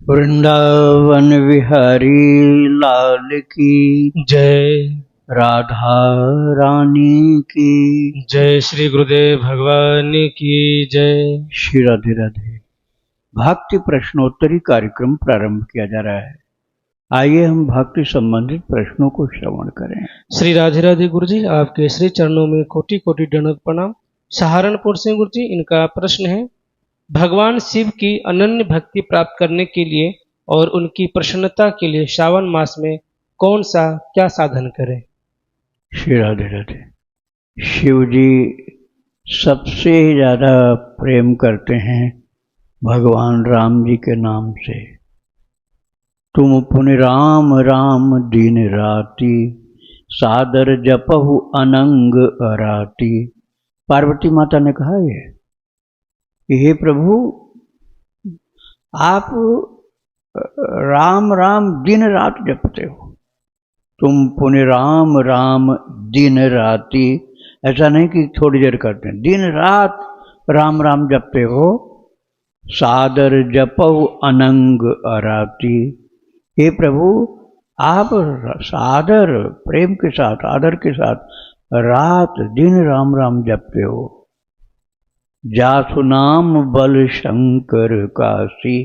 वृंदावन विहारी लाल की जय। राधा रानी की जय श्री गुरुदेव भगवान की जय। श्री राधे राधे। भक्ति प्रश्नोत्तरी कार्यक्रम प्रारंभ किया जा रहा है। आइए हम भक्ति संबंधित प्रश्नों को श्रवण करें। श्री राधे राधे गुरु जी, आपके श्री चरणों में कोटि कोटि दंडवत प्रणाम। सहारनपुर से गुरु जी, इनका प्रश्न है, भगवान शिव की अनन्य भक्ति प्राप्त करने के लिए और उनकी प्रसन्नता के लिए श्रावण मास में कौन सा क्या साधन करें? श्री राधे राधे। शिव जी सबसे ज्यादा प्रेम करते हैं भगवान राम जी के नाम से। तुम पुनि राम राम दिन राति, सादर जपहु अनंग अराती। पार्वती माता ने कहा हे प्रभु, आप राम राम दिन रात जपते हो। तुम पुनि राम राम दिन राति, ऐसा नहीं कि थोड़ी देर करते हैं, दिन रात राम राम जपते हो। सादर जपहु अनंग अराती। हे प्रभु, आप सादर प्रेम के साथ आदर के साथ रात दिन राम राम जपते हो। जासु नाम बल शंकर काशी,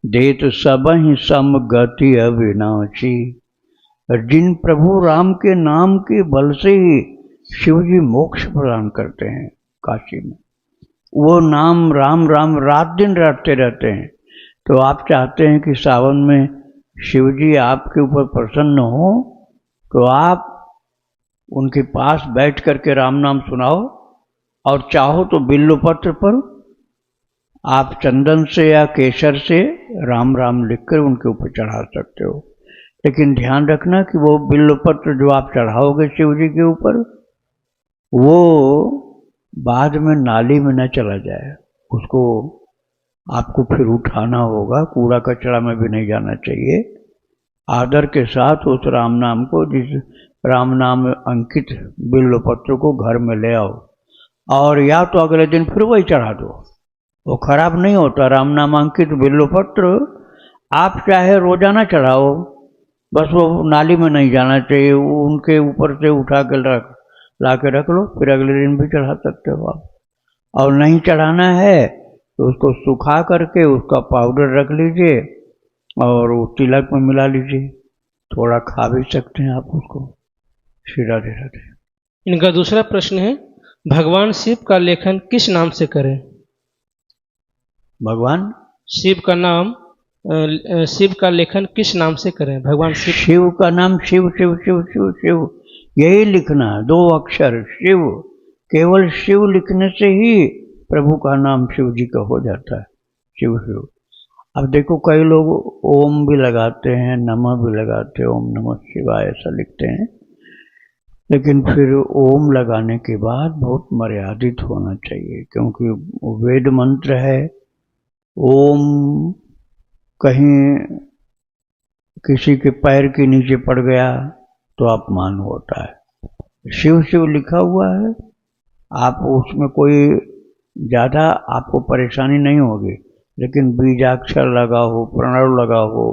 देत सबहि सम गति अविनाशी। जिन प्रभु राम के नाम के बल से ही शिव जी मोक्ष प्रदान करते हैं काशी में, वो नाम राम राम रात दिन रटते रहते हैं। तो आप चाहते हैं कि सावन में शिव जी आपके ऊपर प्रसन्न हो, तो आप उनके पास बैठ करके राम नाम सुनाओ, और चाहो तो बिल्वपत्र पर आप चंदन से या केसर से राम राम लिखकर उनके ऊपर चढ़ा सकते हो। लेकिन ध्यान रखना कि वो बिल्वपत्र जो आप चढ़ाओगे शिव जी के ऊपर, वो बाद में नाली में न चला जाए। उसको आपको फिर उठाना होगा, कूड़ा कचरा में भी नहीं जाना चाहिए। आदर के साथ उस राम नाम को, जिस राम नाम अंकित बिल्वपत्र को घर में ले आओ, और या तो अगले दिन फिर वही चढ़ा दो, वो खराब नहीं होता। राम नाम अंकित बिल्वपत्र आप चाहे रोजाना चढ़ाओ, बस वो नाली में नहीं जाना चाहिए। उनके ऊपर से उठा के ला के रख लो, फिर अगले दिन भी चढ़ा सकते हो आप। और नहीं चढ़ाना है तो उसको सुखा करके उसका पाउडर रख लीजिए और वो तिलक में मिला लीजिए, थोड़ा खा भी सकते हैं आप उसको। श्री राधे राधे। इनका दूसरा प्रश्न है, भगवान शिव का लेखन किस नाम से करें? भगवान शिव का नाम, शिव का लेखन किस नाम से करें? भगवान शिव। शिव का नाम शिव शिव शिव शिव शिव, यही लिखना, 2 अक्षर शिव। केवल शिव लिखने से ही प्रभु का नाम शिव जी का हो जाता है, शिव शिव। अब देखो कई लोग ओम भी लगाते हैं, नमः भी लगाते हैं, ओम नमः शिवाय ऐसा लिखते हैं। लेकिन फिर ओम लगाने के बाद बहुत मर्यादित होना चाहिए, क्योंकि वेद मंत्र है। ओम कहीं किसी के पैर के नीचे पड़ गया तो अपमान होता है। शिव शिव लिखा हुआ है, आप उसमें कोई ज़्यादा आपको परेशानी नहीं होगी। लेकिन बीजाक्षर लगा हो, प्रणव लगा हो,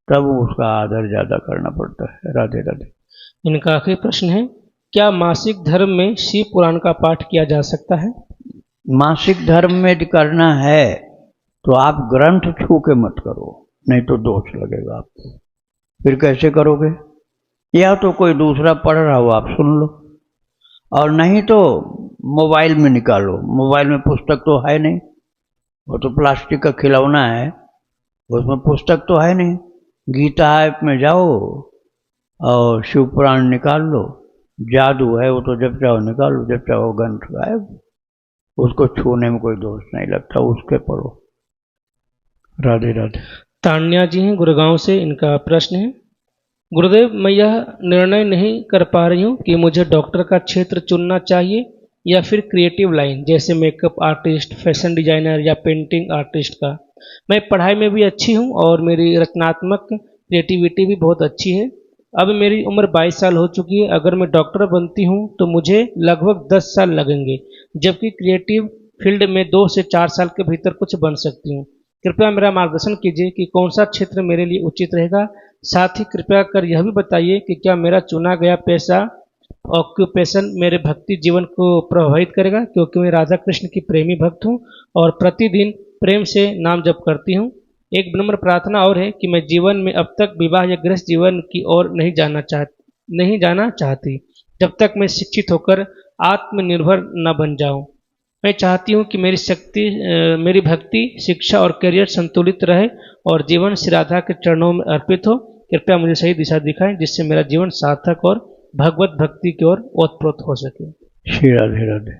तब उसका आदर ज़्यादा करना पड़ता है। राधे राधे। इनका आखिरी प्रश्न है, क्या मासिक धर्म में शिव पुराण का पाठ किया जा सकता है? मासिक धर्म में करना है तो आप ग्रंथ छू के मत करो, नहीं तो दोष लगेगा आपको। फिर कैसे करोगे? या तो कोई दूसरा पढ़ रहा हो आप सुन लो, और नहीं तो मोबाइल में निकालो। मोबाइल में पुस्तक तो है नहीं, वो तो प्लास्टिक का खिलौना है, उसमें पुस्तक तो है नहीं। गीता ऐप में जाओ और शिव पुराण निकाल लो, जादू है वो तो, जब चाहो निकाल लो, जब चाहो ग्रंथ गायब। उसको छूने में कोई दोष नहीं लगता, उसके पढ़ो। राधे राधे। तान्या जी हैं गुड़गांव से, इनका प्रश्न है, गुरुदेव, मैं यह निर्णय नहीं कर पा रही हूँ कि मुझे डॉक्टर का क्षेत्र चुनना चाहिए या फिर क्रिएटिव लाइन, जैसे मेकअप आर्टिस्ट, फैशन डिजाइनर या पेंटिंग आर्टिस्ट का। मैं पढ़ाई में भी अच्छी हूँ और मेरी रचनात्मक क्रिएटिविटी भी बहुत अच्छी है। अब मेरी उम्र 22 साल हो चुकी है। अगर मैं डॉक्टर बनती हूँ तो मुझे लगभग 10 साल लगेंगे, जबकि क्रिएटिव फील्ड में 2 से 4 साल के भीतर कुछ बन सकती हूँ। कृपया मेरा मार्गदर्शन कीजिए कि कौन सा क्षेत्र मेरे लिए उचित रहेगा। साथ ही कृपया कर यह भी बताइए कि क्या मेरा चुना गया पेशा ऑक्यूपेशन मेरे भक्ति जीवन को प्रभावित करेगा, क्योंकि मैं राधा कृष्ण की प्रेमी भक्त हूँ और प्रतिदिन प्रेम से नाम जप करती हूँ। एक विनम्र प्रार्थना और है कि मैं जीवन में अब तक विवाह या गृहस्थ जीवन की ओर नहीं जाना चाहती, जब तक मैं शिक्षित होकर आत्मनिर्भर न बन जाऊं। मैं चाहती हूँ कि मेरी भक्ति, शिक्षा और करियर संतुलित रहे और जीवन श्री राधा के चरणों में अर्पित हो। कृपया मुझे सही दिशा दिखाएं जिससे मेरा जीवन सार्थक और भगवत भक्ति की ओर ओतप्रोत हो सके। श्री राधे राधे।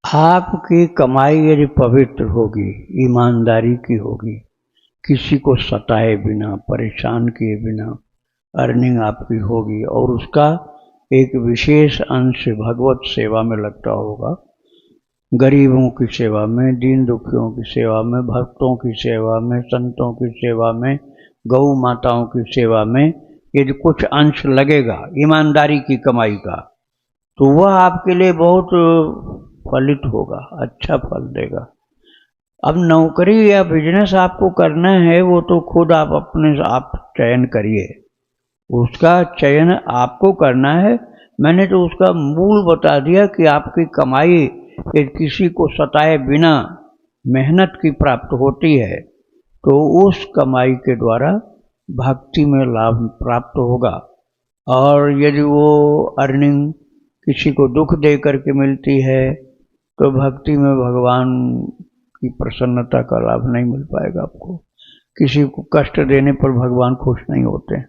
आपकी कमाई यदि पवित्र होगी, ईमानदारी की होगी, किसी को सताए बिना, परेशान किए बिना अर्निंग आपकी होगी और उसका एक विशेष अंश भगवत सेवा में लगता होगा, गरीबों की सेवा में, दीन दुखियों की सेवा में, भक्तों की सेवा में, संतों की सेवा में, गौ माताओं की सेवा में यदि कुछ अंश लगेगा ईमानदारी की कमाई का, तो वह आपके लिए बहुत फलित होगा, अच्छा फल देगा। अब नौकरी या बिजनेस आपको करना है वो तो खुद आप अपने आप चयन करिए, उसका चयन आपको करना है। मैंने तो उसका मूल बता दिया कि आपकी कमाई यदि किसी को सताए बिना मेहनत की प्राप्त होती है तो उस कमाई के द्वारा भक्ति में लाभ प्राप्त होगा। और यदि वो अर्निंग किसी को दुख दे करके मिलती है तो भक्ति में भगवान की प्रसन्नता का लाभ नहीं मिल पाएगा आपको। किसी को कष्ट देने पर भगवान खुश नहीं होते।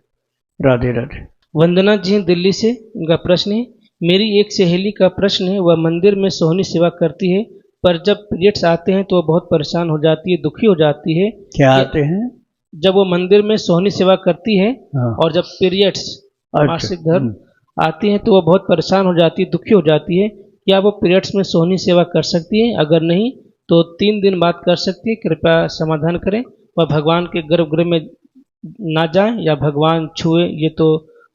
राधे राधे। वंदना जी दिल्ली से, उनका प्रश्न है, मेरी एक सहेली का प्रश्न है, वह मंदिर में सोहनी सेवा करती है पर जब पीरियड्स आते हैं तो वह बहुत परेशान हो जाती है, दुखी हो जाती है। क्या आते हैं? जब वो मंदिर में सोहनी सेवा करती है हाँ। और जब पीरियड्स मासिक धर्म आती हैं तो वह बहुत परेशान हो जाती है, दुखी हो जाती है। क्या वो पीरियड्स में सोहनी सेवा कर सकती है? अगर नहीं तो 3 दिन बाद कर सकती है। कृपया समाधान करें। वह भगवान के गर्भगृह में ना जाए या भगवान छुए, ये तो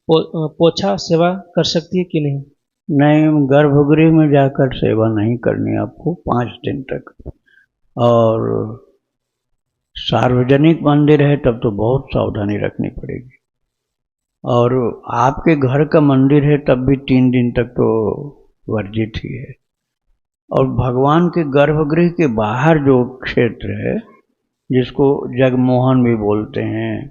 पोछा सेवा कर सकती है कि नहीं? नहीं, गर्भगृह में जाकर सेवा नहीं करनी आपको 5 दिन तक। और सार्वजनिक मंदिर है तब तो बहुत सावधानी रखनी पड़ेगी। और आपके घर का मंदिर है तब भी 3 दिन तक तो वर्जित ही है। और भगवान के गर्भगृह के बाहर जो क्षेत्र है, जिसको जगमोहन भी बोलते हैं,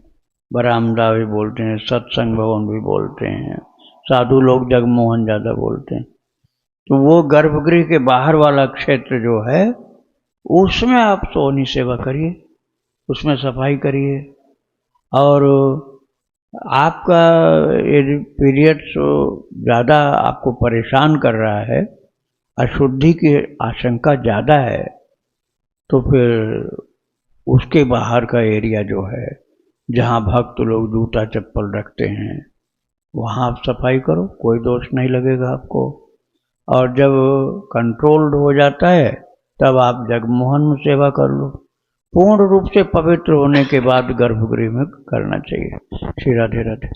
बरामदा भी बोलते हैं, सत्संग भवन भी बोलते हैं, साधु लोग जगमोहन ज़्यादा बोलते हैं, तो वो गर्भगृह के बाहर वाला क्षेत्र जो है उसमें आप सोहनी सेवा करिए, उसमें सफाई करिए। और आपका यदि पीरियड्स ज़्यादा आपको परेशान कर रहा है, अशुद्धि की आशंका ज़्यादा है, तो फिर उसके बाहर का एरिया जो है जहाँ भक्त लोग जूता चप्पल रखते हैं वहाँ आप सफाई करो, कोई दोष नहीं लगेगा आपको। और जब कंट्रोल्ड हो जाता है तब आप जगमोहन में सेवा कर लो। पूर्ण रूप से पवित्र होने के बाद गर्भगृह में करना चाहिए। श्री राधे राधे।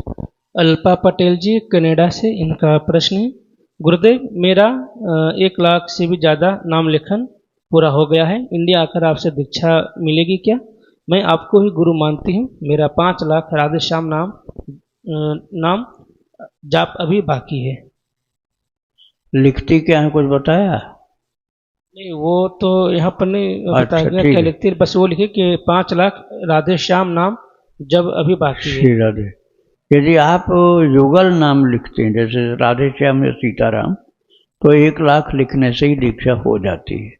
अल्पा पटेल जी कनाडा से, इनका प्रश्न है, गुरुदेव मेरा 1 लाख से भी ज़्यादा नाम लेखन पूरा हो गया है, इंडिया आकर आपसे दीक्षा मिलेगी क्या? मैं आपको ही गुरु मानती हूँ। मेरा 5 लाख राधे श्याम नाम जाप अभी बाकी है। लिखती क्या है, कुछ बताया? नहीं, वो तो यहाँ पर नहीं बताया गया क्या लिखती है, बस वो लिखे कि 5 लाख राधे श्याम नाम जब अभी बाकी है। श्री राधे। यदि आप युगल नाम लिखते हैं जैसे राधे श्याम या सीताराम, तो 1 लाख लिखने से ही दीक्षा हो जाती है।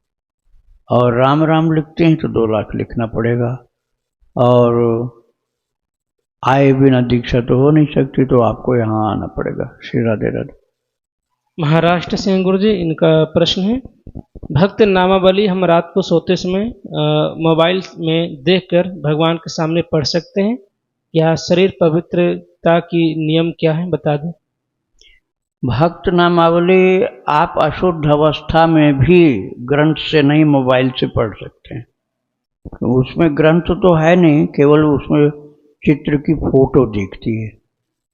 और राम राम लिखते हैं तो 2 लाख लिखना पड़ेगा। और आए बिना दीक्षा तो हो नहीं सकती, तो आपको यहाँ आना पड़ेगा। श्री राधे राधे। महाराष्ट्र से गुरु जी, इनका प्रश्न है, भक्त नामावली हम रात को सोते समय मोबाइल में देखकर भगवान के सामने पढ़ सकते हैं? या शरीर पवित्रता की नियम क्या है, बता दें। भक्त नामावली आप अशुद्ध अवस्था में भी ग्रंथ से नहीं, मोबाइल से पढ़ सकते हैं। उसमें ग्रंथ तो है नहीं, केवल उसमें चित्र की फोटो दिखती है,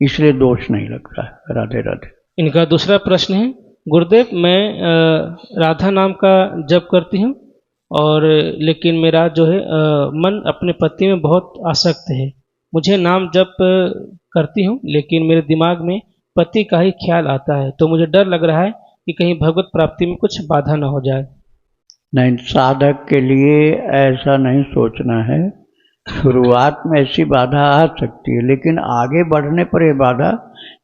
इसलिए दोष नहीं लगता है। राधे राधे। इनका दूसरा प्रश्न है, गुरुदेव मैं राधा नाम का जप करती हूँ और लेकिन मेरा जो है मन अपने पति में बहुत आसक्त है। मुझे नाम जप करती हूँ लेकिन मेरे दिमाग में पति का ही ख्याल आता है, तो मुझे डर लग रहा है कि कहीं भगवत प्राप्ति में कुछ बाधा न हो जाए। नहीं, साधक के लिए ऐसा नहीं सोचना है। शुरुआत में ऐसी बाधा आ सकती है, लेकिन आगे बढ़ने पर ये बाधा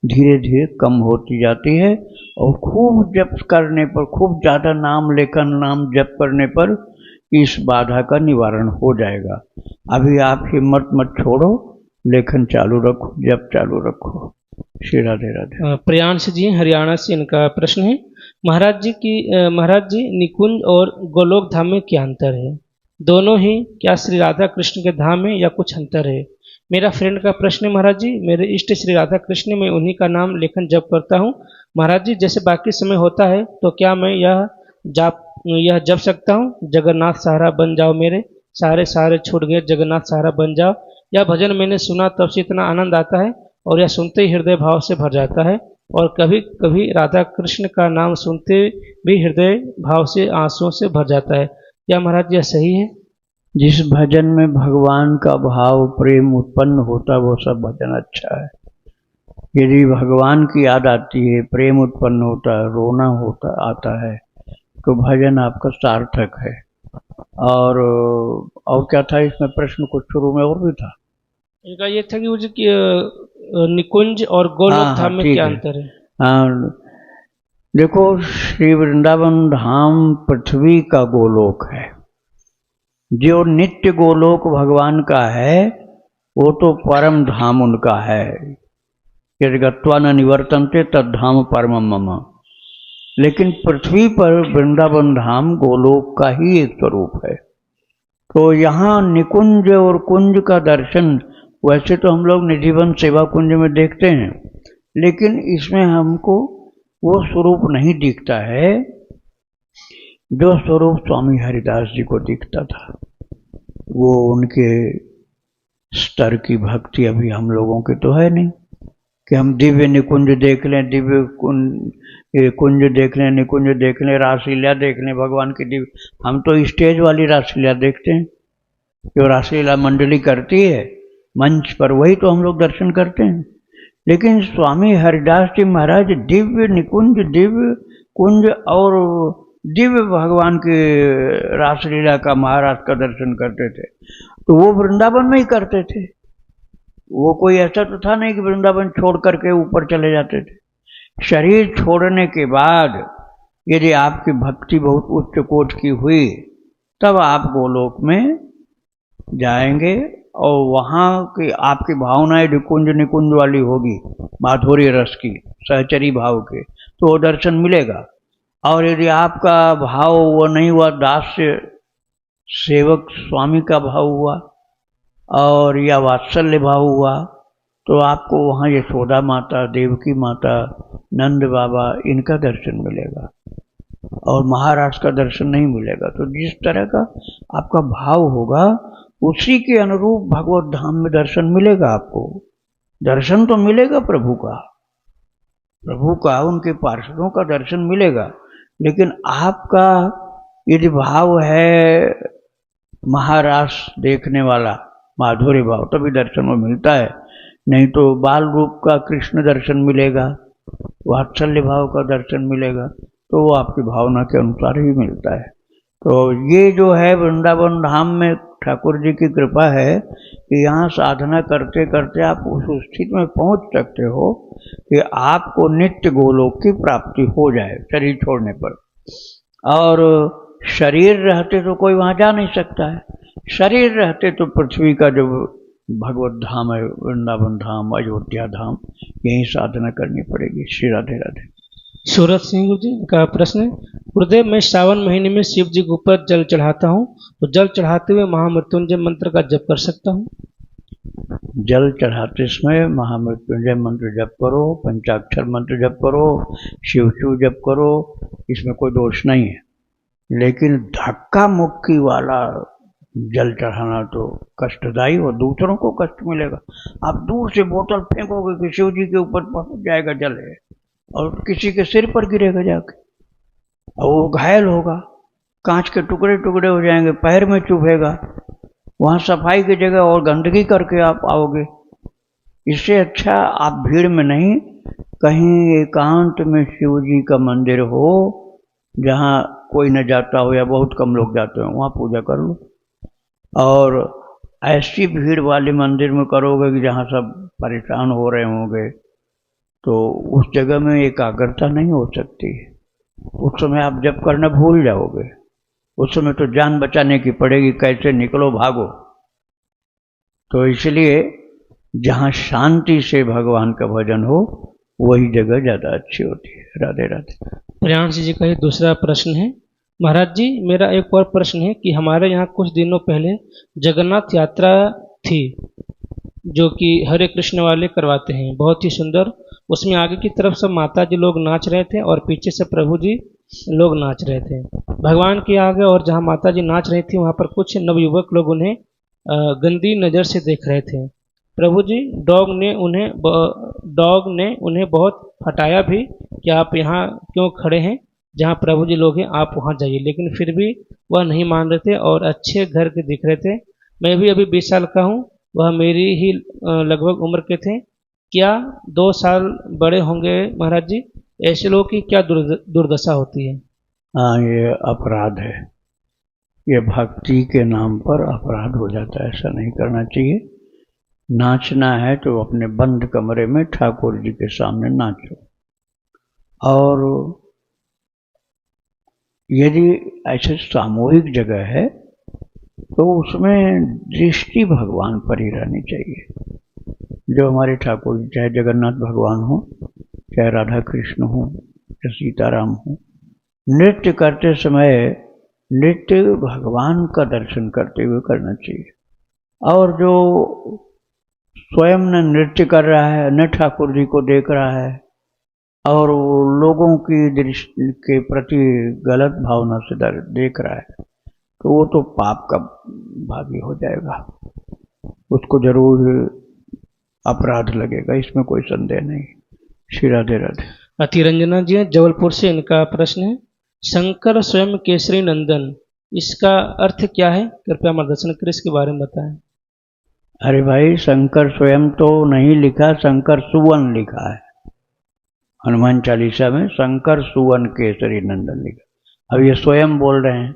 धीरे धीरे कम होती जाती है और खूब जप करने पर, खूब ज़्यादा नाम लेकर, नाम जप करने पर इस बाधा का निवारण हो जाएगा। अभी आप हिम्मत मत छोड़ो, लेखन चालू रखो, जप चालू रखो। श्री राधे राधे। प्रियांश जी हरियाणा से, इनका प्रश्न है, महाराज जी निकुंज और गोलोक धाम में क्या अंतर है? दोनों ही क्या श्री राधा कृष्ण के धाम है या कुछ अंतर है? मेरा फ्रेंड का प्रश्न है महाराज जी, मेरे इष्ट श्री राधा कृष्ण में उन्हीं का नाम लेखन जप करता हूँ महाराज जी, जैसे बाकी समय होता है तो क्या मैं यह जप सकता हूँ, जगन्नाथ सहारा बन जाओ मेरे, सारे सारे छूट गए जगन्नाथ सहारा बन जाओ? यह भजन मैंने सुना तब से इतना आनंद आता है और यह सुनते ही हृदय भाव से भर जाता है, और कभी कभी राधा कृष्ण का नाम सुनते भी हृदय भाव से आंसुओं से भर जाता है। क्या महाराज यह सही है? जिस भजन में भगवान का भाव प्रेम उत्पन्न होता वो सब भजन अच्छा है। यदि भगवान की याद आती है, प्रेम उत्पन्न होता है, रोना होता आता है, तो भजन आपका सार्थक है। और क्या था इसमें प्रश्न? कुछ शुरू में और भी था। इनका ये था कि मुझे निकुंज और गोलोक धाम में क्या अंतर है? हाँ, देखो, श्री वृंदावन धाम पृथ्वी का गोलोक है। जो नित्य गोलोक भगवान का है वो तो परम धाम उनका है। यदि गत्वा न निवर्तन्ते तद्धाम परमम मम। लेकिन पृथ्वी पर वृंदावन धाम गोलोक का ही एक स्वरूप है। तो यहाँ निकुंज और कुंज का दर्शन वैसे तो हम लोग निधिवन सेवा कुंज में देखते हैं, लेकिन इसमें हमको वो स्वरूप नहीं दिखता है जो स्वरूप स्वामी हरिदास जी को दिखता था। वो उनके स्तर की भक्ति अभी हम लोगों की तो है नहीं कि हम दिव्य निकुंज देख लें, दिव्य कुंज देख लें, निकुंज देख लें, रासलीला देख लें भगवान की दिव्य। हम तो स्टेज वाली रासलीला देखते हैं, जो रासलीला मंडली करती है मंच पर, वही तो हम लोग दर्शन करते हैं। लेकिन स्वामी हरिदास जी महाराज दिव्य निकुंज, दिव्य कुंज और दिव्य भगवान के रासलीला का, महाराज का दर्शन करते थे। तो वो वृंदावन में ही करते थे। वो कोई ऐसा तो था नहीं कि वृंदावन छोड़ करके ऊपर चले जाते थे। शरीर छोड़ने के बाद यदि आपकी भक्ति बहुत उच्च कोट की हुई तब आप गोलोक में जाएंगे और वहाँ की आपकी भावनाएं निकुंज निकुंज वाली होगी, माधुर्य रस की, सहचरी भाव के, तो वो दर्शन मिलेगा। और यदि आपका भाव वो नहीं हुआ, दास्य सेवक स्वामी का भाव हुआ और या वात्सल्य भाव हुआ, तो आपको वहाँ यशोदा माता, देवकी माता, नंद बाबा, इनका दर्शन मिलेगा और महाराज का दर्शन नहीं मिलेगा। तो जिस तरह का आपका भाव होगा उसी के अनुरूप भगवत धाम में दर्शन मिलेगा। आपको दर्शन तो मिलेगा प्रभु का, उनके पार्षदों का दर्शन मिलेगा, लेकिन आपका यदि भाव है महारास देखने वाला, माधुर्य भाव, तभी दर्शन में मिलता है। नहीं तो बाल रूप का कृष्ण दर्शन मिलेगा, वात्सल्य भाव का दर्शन मिलेगा, तो वो आपकी भावना के अनुसार ही मिलता है। तो ये जो है वृंदावन धाम में ठाकुर जी की कृपा है कि यहाँ साधना करते करते आप उस स्थिति में पहुँच सकते हो कि आपको नित्य गोलोक की प्राप्ति हो जाए शरीर छोड़ने पर। और शरीर रहते तो कोई वहाँ जा नहीं सकता है। शरीर रहते तो पृथ्वी का जो भगवत धाम है, वृंदावन धाम, अयोध्या धाम, यही साधना करनी पड़ेगी। श्री राधे राधे। सूरत सिंह जी का प्रश्न है, गुरुदेव मैं श्रावण महीने में शिव जी के ऊपर जल चढ़ाता हूँ, तो जल चढ़ाते हुए महामृत्युंजय मंत्र का जप कर सकता हूँ? जल चढ़ाते समय महामृत्युंजय मंत्र जप करो, पंचाक्षर मंत्र जप करो, शिव शिव जप करो, इसमें कोई दोष नहीं है। लेकिन धक्का मुक्की वाला जल चढ़ाना तो कष्टदायी और दूसरों को कष्ट मिलेगा। आप दूर से बोतल फेंकोगे कि शिव जी के ऊपर पहुंच जाएगा जल है, और किसी के सिर पर गिरेगा जाके और वो घायल होगा। कांच के टुकड़े टुकड़े हो जाएंगे, पैर में चुभेगा, वहाँ सफाई की जगह और गंदगी करके आप आओगे। इससे अच्छा आप भीड़ में नहीं, कहीं एकांत में शिव जी का मंदिर हो जहाँ कोई न जाता हो या बहुत कम लोग जाते हो, वहाँ पूजा कर लो। और ऐसी भीड़ वाले मंदिर में करोगे कि जहाँ सब परेशान हो रहे होंगे, तो उस जगह में एकाग्रता नहीं हो सकती। उस समय आप जप करना भूल जाओगे। उस समय तो जान बचाने की पड़ेगी, कैसे निकलो भागो। तो इसलिए जहाँ शांति से भगवान का भजन हो वही जगह ज़्यादा अच्छी होती है। राधे राधे। प्रियांश जी का ये दूसरा प्रश्न है। महाराज जी, मेरा एक और प्रश्न है कि हमारे यहाँ कुछ दिनों पहले जगन्नाथ यात्रा थी, जो कि हरे कृष्ण वाले करवाते हैं, बहुत ही सुंदर। उसमें आगे की तरफ सब माता जी लोग नाच रहे थे और पीछे से प्रभु जी लोग नाच रहे थे भगवान के आगे। और जहाँ माता जी नाच रही थी वहाँ पर कुछ नवयुवक लोग उन्हें गंदी नज़र से देख रहे थे। प्रभु जी, डॉग ने उन्हें बहुत हटाया भी कि आप यहाँ क्यों खड़े हैं, जहाँ प्रभु जी लोग हैं आप वहाँ जाइए। लेकिन फिर भी वह नहीं मान रहे थे और अच्छे घर के दिख रहे थे। मैं भी अभी 20 साल का हूँ, वह मेरी ही लगभग उम्र के थे। क्या 2 साल बड़े होंगे महाराज जी? ऐसे लोगों की क्या दुर्दशा होती है? हाँ, ये अपराध है। ये भक्ति के नाम पर अपराध हो जाता है, ऐसा नहीं करना चाहिए। नाचना है तो अपने बंद कमरे में ठाकुर जी के सामने नाचो। और यदि ऐसे सामूहिक जगह है तो उसमें दृष्टि भगवान पर ही रहनी चाहिए। जो हमारे ठाकुर जी, चाहे जगन्नाथ भगवान हो, चाहे राधा कृष्ण हो, चाहे सीताराम हो, नृत्य करते समय नृत्य भगवान का दर्शन करते हुए करना चाहिए। और जो स्वयं न नृत्य कर रहा है न ठाकुर जी को देख रहा है और वो लोगों की दृष्टि के प्रति गलत भावना से देख रहा है, तो वो तो पाप का भागी हो जाएगा, उसको जरूर अपराध लगेगा, इसमें कोई संदेह नहीं। श्री राधे राधे। अतिरंजना जी हैं जबलपुर से, इनका प्रश्न है, शंकर स्वयं केसरी नंदन, इसका अर्थ क्या है? कृपया मार्गदर्शन करें, इसके बारे में बताएं। अरे भाई, शंकर स्वयं तो नहीं लिखा, शंकर सुवन लिखा है। हनुमान चालीसा में शंकर सुवन केसरी नंदन लिखा। अब ये स्वयं बोल रहे हैं,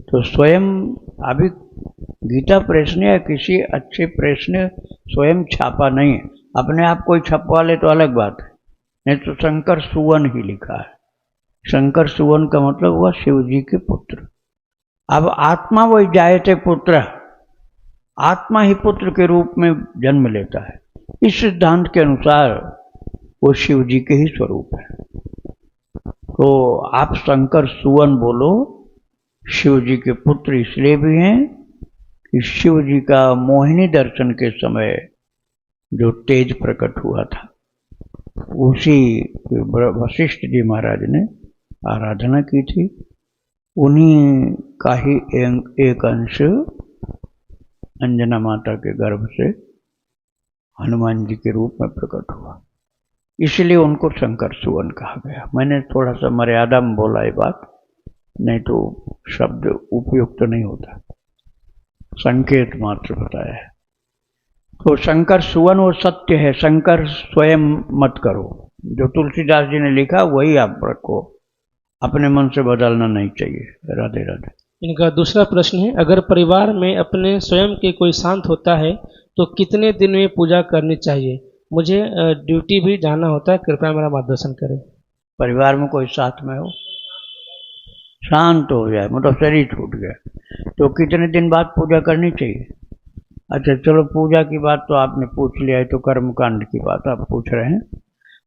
तो स्वयं अभी गीता प्रेस ने या किसी अच्छे प्रेस ने स्वयं छापा नहीं है। अपने आप कोई छपवा ले तो अलग बात है, नहीं तो शंकर सुवन ही लिखा है। शंकर सुवन का मतलब हुआ शिव जी के पुत्र। अब आत्मा वही जायते पुत्र, आत्मा ही पुत्र के रूप में जन्म लेता है। इस सिद्धांत के अनुसार वो शिव जी के ही स्वरूप है। तो आप शंकर सुवन बोलो, शिव जी के पुत्र इसलिए भी हैं कि शिव जी का मोहिनी दर्शन के समय जो तेज प्रकट हुआ था, उसी वशिष्ठ जी महाराज ने आराधना की थी। उन्हीं का ही एक अंश अंजना माता के गर्भ से हनुमान जी के रूप में प्रकट हुआ, इसलिए उनको शंकर सुवन कहा गया। मैंने थोड़ा सा मर्यादा में बोला ये बात, नहीं तो शब्द उपयुक्त नहीं होता, संकेत मात्र बताया है। तो शंकर सुवन वो सत्य है, शंकर स्वयं मत करो। जो तुलसीदास जी ने लिखा वही आप रखो, अपने मन से बदलना नहीं चाहिए। राधे राधे। इनका दूसरा प्रश्न है, अगर परिवार में अपने स्वयं के कोई शांत होता है तो कितने दिन में पूजा करनी चाहिए? मुझे ड्यूटी भी जाना होता है, कृपया मेरा मार्गदर्शन करें। परिवार में कोई साथ में हो, शांत हो जाए, मतलब शरीर छूट गया, तो कितने दिन बाद पूजा करनी चाहिए? अच्छा चलो, पूजा की बात तो आपने पूछ लिया है, तो कर्मकांड की बात आप पूछ रहे हैं,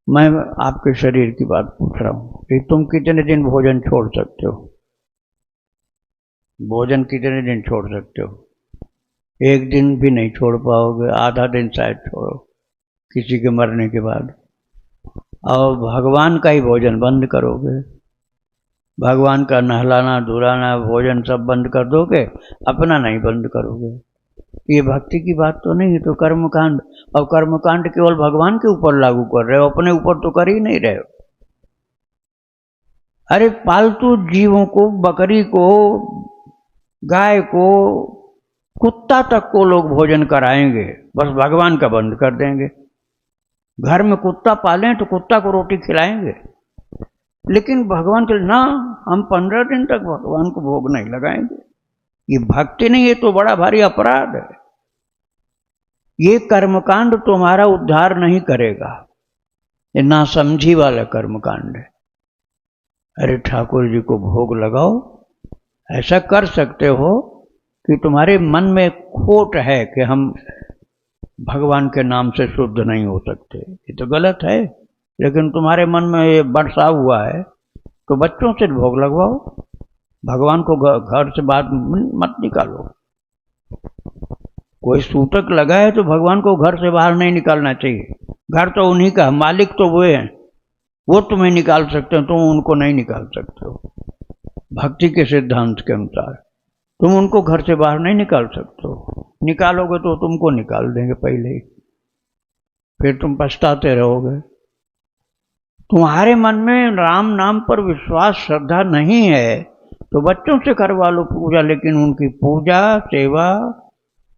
मैं आपके शरीर की बात पूछ रहा हूँ कि तुम कितने दिन भोजन छोड़ सकते हो? भोजन कितने दिन छोड़ सकते हो? एक दिन भी नहीं छोड़ पाओगे, आधा दिन शायद छोड़ो किसी के मरने के बाद। और भगवान का ही भोजन बंद करोगे, भगवान का नहलाना धुलाना भोजन सब बंद कर दोगे, अपना नहीं बंद करोगे। ये भक्ति की बात तो नहीं है, तो कर्मकांड। और कर्मकांड केवल भगवान के ऊपर लागू कर रहे हो, अपने ऊपर तो कर ही नहीं रहे हो। अरे पालतू जीवों को, बकरी को, गाय को, कुत्ता तक को लोग भोजन कराएंगे, बस भगवान का बंद कर देंगे। घर में कुत्ता पालें तो कुत्ता को रोटी खिलाएंगे, लेकिन भगवान के ना, हम 15 दिन तक भगवान को भोग नहीं लगाएंगे। ये भक्ति नहीं, ये तो बड़ा भारी अपराध है। ये कर्मकांड तुम्हारा उद्धार नहीं करेगा, ये नासमझी वाला कर्मकांड है। अरे ठाकुर जी को भोग लगाओ, ऐसा कर सकते हो कि तुम्हारे मन में खोट है कि हम भगवान के नाम से शुद्ध नहीं हो सकते, ये तो गलत है। लेकिन तुम्हारे मन में ये बरसा हुआ है तो बच्चों से भोग लगवाओ, भगवान को घर से बाहर मत निकालो। कोई सूतक लगा है तो भगवान को घर से बाहर नहीं निकालना चाहिए। घर तो उन्हीं का, मालिक तो वो हैं, वो तुम्हें निकाल सकते हो, तुम उनको नहीं निकाल सकते हो। भक्ति के सिद्धांत के अनुसार तुम उनको घर से बाहर नहीं निकाल सकते हो। निकालोगे तो तुमको निकाल देंगे पहले ही, फिर तुम पछताते रहोगे। तुम्हारे मन में राम नाम पर विश्वास, श्रद्धा नहीं है तो बच्चों से करवा लो पूजा, लेकिन उनकी पूजा, सेवा,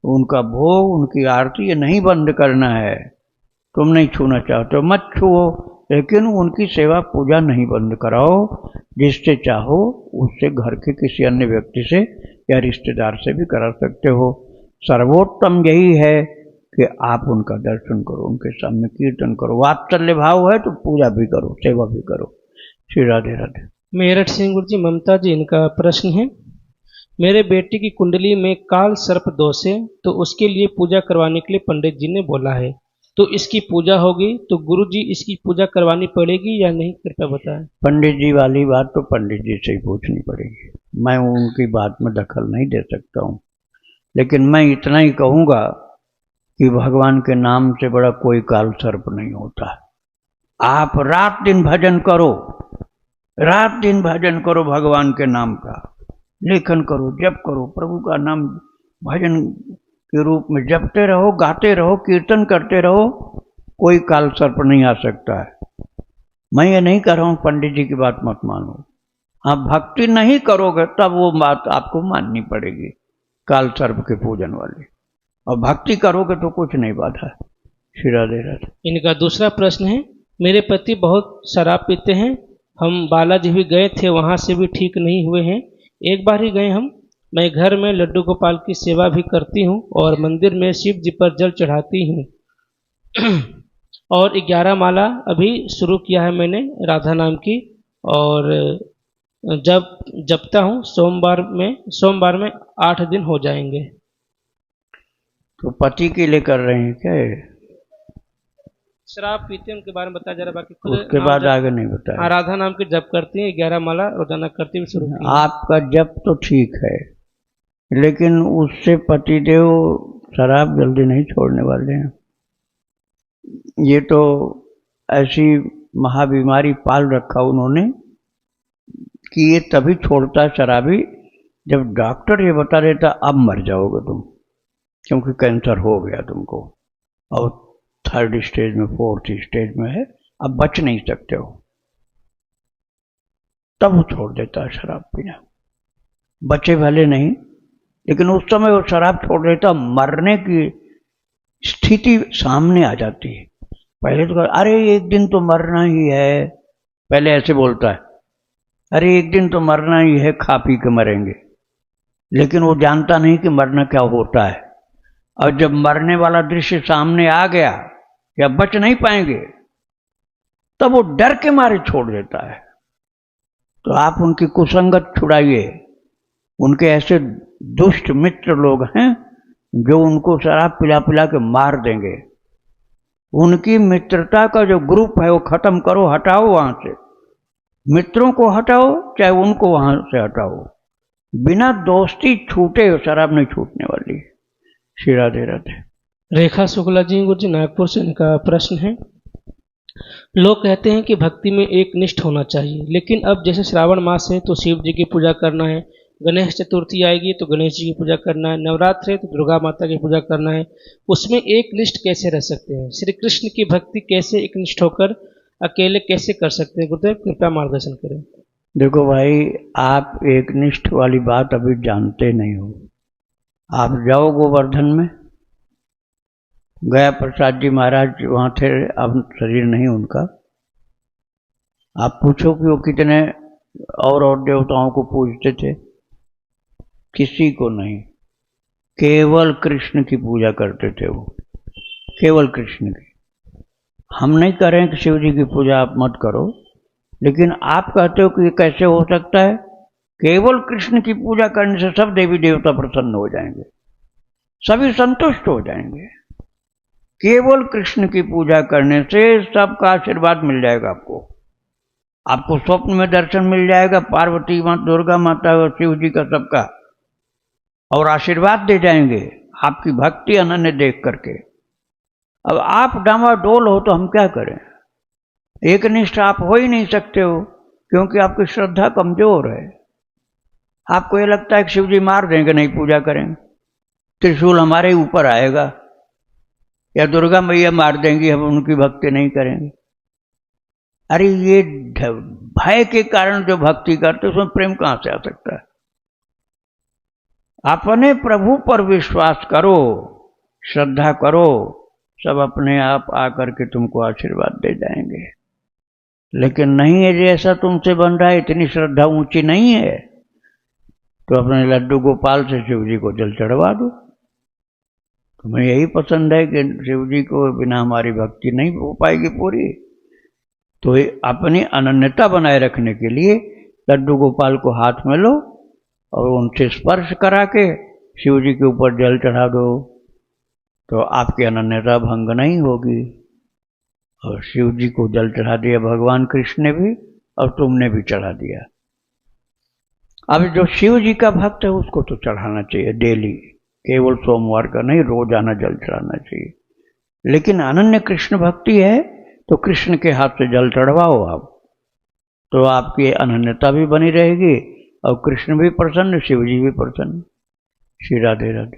उनका भोग, उनकी आरती ये नहीं बंद करना है। तुम नहीं छूना चाहते हो, मत छुओ, लेकिन उनकी सेवा पूजा नहीं बंद कराओ। जिससे चाहो उससे, घर के किसी अन्य व्यक्ति से या रिश्तेदार से भी करा सकते हो। सर्वोत्तम यही है कि आप उनका दर्शन करो, उनके सामने कीर्तन करो। वात्सल्य भाव है तो पूजा भी करो, सेवा भी करो। श्री राधे राधे। मेरठ से गुरु जी ममता जी, इनका प्रश्न है, मेरे बेटे की कुंडली में काल सर्प दोष है, तो उसके लिए पूजा करवाने के लिए पंडित जी ने बोला है, तो इसकी पूजा होगी, तो गुरु जी इसकी पूजा करवानी पड़ेगी या नहीं, कृपया बताएं। पंडित जी वाली बात तो पंडित जी से ही पूछनी पड़ेगी, मैं उनकी बात में दखल नहीं दे सकता हूँ। लेकिन मैं इतना ही कहूँगा कि भगवान के नाम से बड़ा कोई काल सर्प नहीं होता। आप रात दिन भजन करो, रात दिन भजन करो भगवान के नाम का, लेखन करो, जप करो, प्रभु का नाम भजन के रूप में जपते रहो, गाते रहो, कीर्तन करते रहो, कोई काल सर्प नहीं आ सकता है। मैं ये नहीं कह रहा हूँ पंडित जी की बात मत मानो। हाँ, भक्ति नहीं करोगे तब वो बात आपको माननी पड़ेगी, काल सर्प के पूजन वाली। और भक्ति करोगे तो कुछ नहीं बाधा है। श्री राधे राधे। इनका दूसरा प्रश्न है, मेरे पति बहुत शराब पीते हैं, हम बालाजी भी गए थे, वहाँ से भी ठीक नहीं हुए हैं। एक बार ही गए हम। मैं घर में लड्डू गोपाल की सेवा भी करती हूँ और मंदिर में शिव जी पर जल चढ़ाती हूँ और 11 माला अभी शुरू किया है मैंने राधा नाम की, और जब जपता हूँ सोमवार में 8 दिन हो जाएंगे। तो पति के लिए कर रहे हैं क्या? शराब पीते हैं उनके बारे में बता जरा, बाकी खुद उसके बाद आगे नहीं बताया। राधा नाम के जप करती हैं, 11 माला रोजाना करती हुई शुरू की। आपका जप तो ठीक है, लेकिन उससे पतिदेव शराब जल्दी नहीं छोड़ने वाले हैं। ये तो ऐसी महाबीमारी पाल रखा उन्होंने कि ये तभी छोड़ता है शराबी जब डॉक्टर ये बता देता अब मर जाओगे तुम, क्योंकि कैंसर हो गया तुमको और 3rd स्टेज में 4th स्टेज में है, अब बच नहीं सकते हो, तब वो छोड़ देता है शराब पीना। बचे भले नहीं, लेकिन उस समय वो शराब छोड़ देता, मरने की स्थिति सामने आ जाती है। पहले तो अरे एक दिन तो मरना ही है, पहले ऐसे बोलता है, अरे एक दिन तो मरना ही है, खा पी के मरेंगे। लेकिन वो जानता नहीं कि मरना क्या होता है। और जब मरने वाला दृश्य सामने आ गया या बच नहीं पाएंगे, तब वो डर के मारे छोड़ देता है। तो आप उनकी कुसंगत छुड़ाइए। उनके ऐसे दुष्ट मित्र लोग हैं जो उनको शराब पिला पिला के मार देंगे। उनकी मित्रता का जो ग्रुप है वो खत्म करो, हटाओ वहां से। मित्रों को हटाओ, चाहे उनको वहां से हटाओ। बिना दोस्ती छूटे शराब नहीं छूटने वाली। श्री राधे राधे। रेखा शुक्ला जी गुरु जी नागपुर से, इनका प्रश्न है, लोग कहते हैं कि भक्ति में एक निष्ठ होना चाहिए, लेकिन अब जैसे श्रावण मास है तो शिव जी की पूजा करना है, गणेश चतुर्थी आएगी तो गणेश जी की पूजा करना है, नवरात्र है तो दुर्गा माता की पूजा करना है, उसमें एक निष्ठ कैसे रह सकते हैं? श्री कृष्ण की भक्ति कैसे एक निष्ठ होकर अकेले कैसे कर सकते हैं? गुरुदेव कृपया मार्गदर्शन करें। देखो भाई, आप एक निष्ठ वाली बात अभी जानते नहीं हो। आप जाओ गोवर्धन में, गया प्रसाद जी महाराज वहाँ थे, अब शरीर नहीं उनका। आप पूछो कि वो कितने और देवताओं को पूजते थे। किसी को नहीं, केवल कृष्ण की पूजा करते थे वो, केवल कृष्ण की। हम नहीं करें कि शिव जी की पूजा आप मत करो, लेकिन आप कहते हो कि ये कैसे हो सकता है। केवल कृष्ण की पूजा करने से सब देवी देवता प्रसन्न हो जाएंगे, सभी संतुष्ट हो जाएंगे। केवल कृष्ण की पूजा करने से सबका आशीर्वाद मिल जाएगा आपको। आपको स्वप्न में दर्शन मिल जाएगा पार्वती माता, दुर्गा माता और शिव जी का, सबका, और आशीर्वाद दे जाएंगे आपकी भक्ति अनन्य देख करके। अब आप डामाडोल हो तो हम क्या करें। एक निष्ठ आप हो ही नहीं सकते हो, क्योंकि आपकी श्रद्धा कमजोर है। आपको ये लगता है कि शिव जी मार देंगे नहीं पूजा करेंगे, त्रिशूल हमारे ही ऊपर आएगा, या दुर्गा मैया मार देंगी हम उनकी भक्ति नहीं करेंगे। अरे ये भय के कारण जो भक्ति करते उसमें प्रेम कहां से आ सकता है। अपने प्रभु पर विश्वास करो, श्रद्धा करो, सब अपने आप आकर के तुमको आशीर्वाद दे जाएंगे। लेकिन नहीं है जैसा तुमसे बन रहा है, इतनी श्रद्धा ऊंची नहीं है, तो अपने लड्डू गोपाल से शिव जी को जल चढ़वा दो। तुम्हें यही पसंद है कि शिव जी को बिना हमारी भक्ति नहीं हो पाएगी पूरी, तो अपनी अनन्यता बनाए रखने के लिए लड्डू गोपाल को हाथ में लो और उनसे स्पर्श करा के शिव जी के ऊपर जल चढ़ा दो, तो आपकी अनन्यता भंग नहीं होगी। और शिव जी को जल चढ़ा दिया भगवान कृष्ण ने भी, और तुमने भी चढ़ा दिया। अब जो शिव जी का भक्त है उसको तो चढ़ाना चाहिए डेली, केवल सोमवार का नहीं, रोजाना जल चढ़ाना चाहिए। लेकिन अनन्य कृष्ण भक्ति है तो कृष्ण के हाथ से जल चढ़वाओ आप, तो आपकी अनन्यता भी बनी रहेगी और कृष्ण भी प्रसन्न, शिव जी भी प्रसन्न। श्री राधे राधे।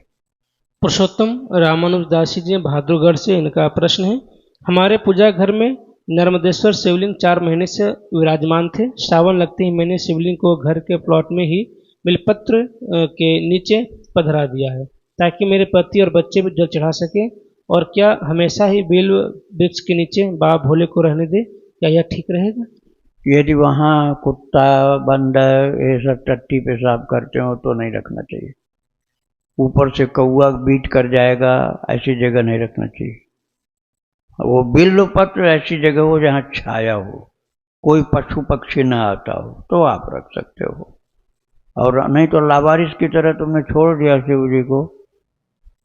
पुरुषोत्तम रामानुजदासी जी बहादुरगढ़ से, इनका प्रश्न है, हमारे पूजा घर में नर्मदेश्वर शिवलिंग 4 महीने से विराजमान थे। श्रावण लगते ही मैंने शिवलिंग को घर के प्लॉट में ही बिलपत्र के नीचे पधरा दिया है, ताकि मेरे पति और बच्चे भी जल चढ़ा सके। और क्या हमेशा ही बेल वृक्ष के नीचे बाबा भोले को रहने दे, क्या यह ठीक रहेगा? यदि वहाँ कुत्ता, बंदर ये सब टट्टी पेशाब करते हो तो नहीं रखना चाहिए। ऊपर से कौआ बीट कर जाएगा, ऐसी जगह नहीं रखना चाहिए। वो बिल्व पत्र ऐसी जगह हो जहाँ छाया हो, कोई पशु पक्षी ना आता हो, तो आप रख सकते हो। और नहीं तो लावारिस की तरह तुमने छोड़ दिया शिव जी को,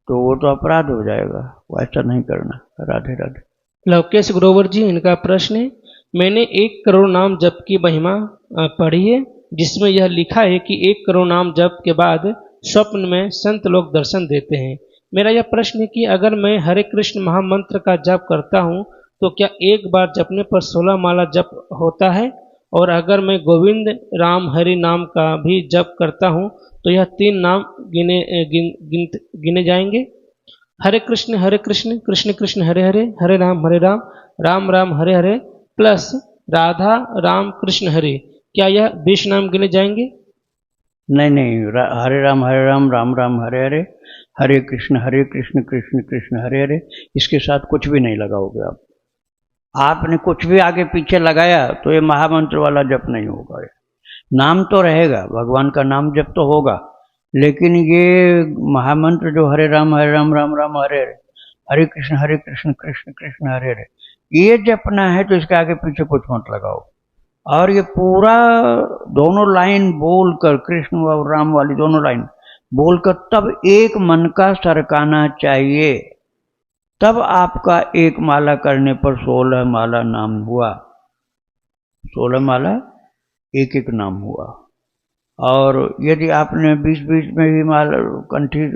तो वो तो अपराध हो जाएगा, वैसा नहीं करना। राधे राधे। लवकेश ग्रोवर जी, इनका प्रश्न है, मैंने 1 करोड़ नाम जप की महिमा पढ़ी है, जिसमें यह लिखा है कि 1 करोड़ नाम जप के बाद स्वप्न में संत लोग दर्शन देते हैं। मेरा यह प्रश्न है कि अगर मैं हरे कृष्ण महामंत्र का जप करता हूँ तो क्या एक बार जपने पर 16 माला जप होता है? और अगर मैं गोविंद राम हरि नाम का भी जप करता हूँ तो यह 3 नाम गिने जाएंगे? हरे कृष्ण कृष्ण कृष्ण हरे हरे, हरे राम राम राम हरे हरे, प्लस राधा राम कृष्ण हरे, क्या यह 20 नाम गिने जाएंगे? नहीं, हरे राम राम राम हरे हरे, हरे कृष्ण कृष्ण कृष्ण हरे हरे, इसके साथ कुछ भी नहीं लगाओगे आप। आपने कुछ भी आगे पीछे लगाया तो ये महामंत्र वाला जप नहीं होगा। नाम तो रहेगा, भगवान का नाम जप तो होगा, लेकिन ये महामंत्र जो हरे राम राम राम हरे हरे, हरे कृष्ण कृष्ण कृष्ण हरे हरे, ये जपना है तो इसके आगे पीछे कुछ मत लगाओ। और ये पूरा दोनों लाइन बोलकर, कृष्ण और राम वाली दोनों लाइन बोलकर तब एक मन का सरकाना चाहिए, तब आपका एक माला करने पर 16 माला नाम हुआ, 16 माला एक एक नाम हुआ। और यदि आपने बीच बीच में भी माला कंठी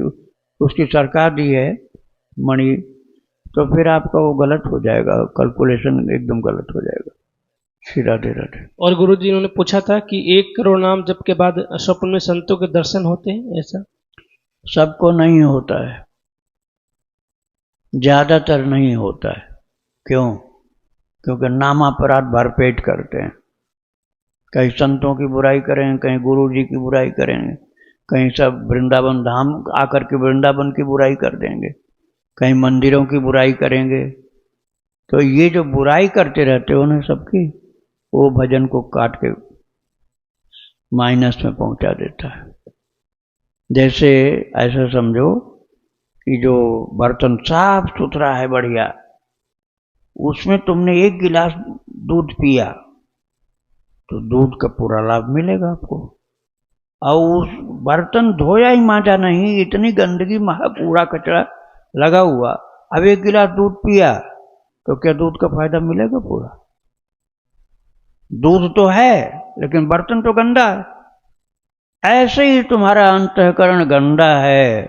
उसकी सरका दी है मणि, तो फिर आपका वो गलत हो जाएगा, कैलकुलेशन एकदम गलत हो जाएगा। श्री राधे राधे। और गुरु जी, उन्होंने पूछा था कि 1 करोड़ नाम जप के बाद स्वप्न में संतों के दर्शन होते हैं, ऐसा? सबको नहीं होता है, ज्यादातर नहीं होता है। क्यों? क्योंकि नामापराध भरपेट करते हैं। कहीं संतों की बुराई करेंगे, कहीं गुरु जी की बुराई करेंगे, कहीं सब वृंदावन धाम आकर के वृंदावन की बुराई कर देंगे, कहीं मंदिरों की बुराई करेंगे। तो ये जो बुराई करते रहते हो ना सबकी, वो भजन को काट के माइनस में पहुंचा देता है। जैसे ऐसा समझो कि जो बर्तन साफ सुथरा है बढ़िया, उसमें तुमने 1 गिलास दूध पिया तो दूध का पूरा लाभ मिलेगा आपको। और उस बर्तन धोया ही मांजा नहीं, इतनी गंदगी कूड़ा कचरा लगा हुआ, अब 1 गिलास दूध पिया तो क्या दूध का फायदा मिलेगा पूरा? दूध तो है लेकिन बर्तन तो गंदा है। ऐसे ही तुम्हारा अंतःकरण गंदा है,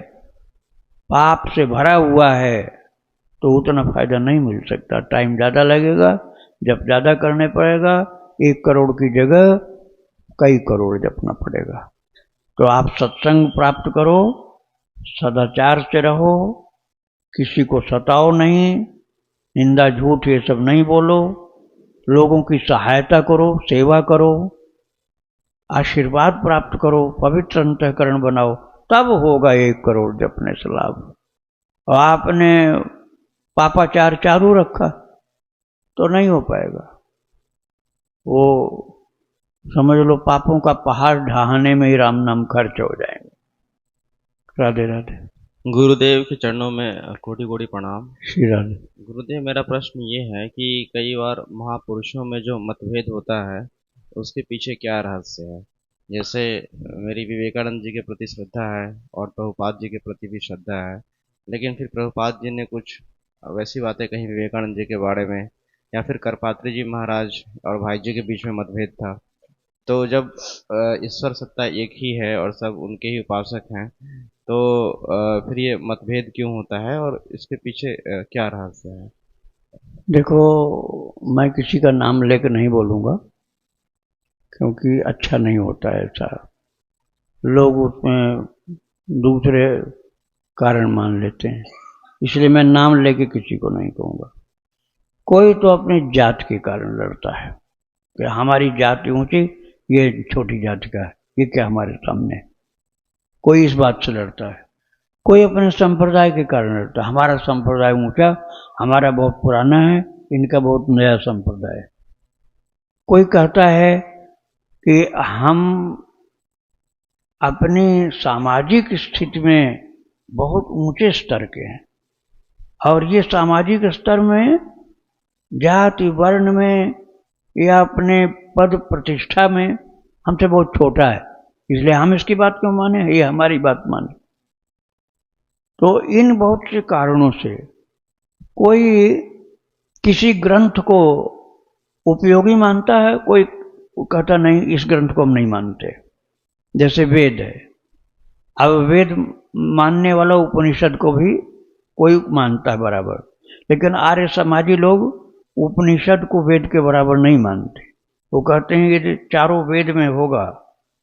पाप से भरा हुआ है, तो उतना फायदा नहीं मिल सकता। टाइम ज़्यादा लगेगा, जब ज़्यादा करने पड़ेगा, 1 करोड़ की जगह कई करोड़ जपना पड़ेगा। तो आप सत्संग प्राप्त करो, सदाचार से रहो, किसी को सताओ नहीं, निंदा झूठ ये सब नहीं बोलो, लोगों की सहायता करो, सेवा करो, आशीर्वाद प्राप्त करो, पवित्र अंतःकरण बनाओ, तब होगा 1 करोड़ जपने से लाभ। और आपने पापाचार चालू रखा तो नहीं हो पाएगा। वो समझ लो पापों का पहाड़ ढहाने में ही राम नाम खर्च हो जाएंगे। राधे राधे। गुरुदेव के चरणों में कोटि कोटि प्रणाम। श्री राधे। गुरुदेव, मेरा प्रश्न ये है कि कई बार महापुरुषों में जो मतभेद होता है उसके पीछे क्या रहस्य है? जैसे मेरी विवेकानंद जी के प्रति श्रद्धा है और प्रभुपाद जी के प्रति भी श्रद्धा है, लेकिन फिर प्रभुपाद जी ने कुछ वैसी बातें कही विवेकानंद जी के बारे में, या फिर करपात्री जी महाराज और भाई जी के बीच में मतभेद था। तो जब ईश्वर सत्ता एक ही है और सब उनके ही उपासक हैं, तो फिर ये मतभेद क्यों होता है और इसके पीछे क्या रहस्य है? देखो, मैं किसी का नाम लेकर नहीं बोलूँगा क्योंकि अच्छा नहीं होता है ऐसा। लोग उसमें दूसरे कारण मान लेते हैं, इसलिए मैं नाम लेके किसी को नहीं कहूँगा। कोई तो अपनी जात के कारण लड़ता है कि हमारी जाति ऊंची, ये छोटी जाति का है, ये क्या हमारे सामने। कोई इस बात से लड़ता है। कोई अपने संप्रदाय के कारण लड़ता है, हमारा संप्रदाय ऊंचा, हमारा बहुत पुराना है, इनका बहुत नया संप्रदाय है। कोई कहता है कि हम अपनी सामाजिक स्थिति में बहुत ऊंचे स्तर के हैं और ये सामाजिक स्तर में जाति वर्ण में या अपने पद प्रतिष्ठा में हमसे बहुत छोटा है, इसलिए हम इसकी बात क्यों माने, ये हमारी बात माने। तो इन बहुत से कारणों से कोई किसी ग्रंथ को उपयोगी मानता है, कोई कहता नहीं इस ग्रंथ को हम नहीं मानते। जैसे वेद है, अब वेद मानने वाला उपनिषद को भी कोई मानता है बराबर, लेकिन आर्य समाजी लोग उपनिषद को वेद के बराबर नहीं मानते। वो कहते हैं यदि चारों वेद में होगा,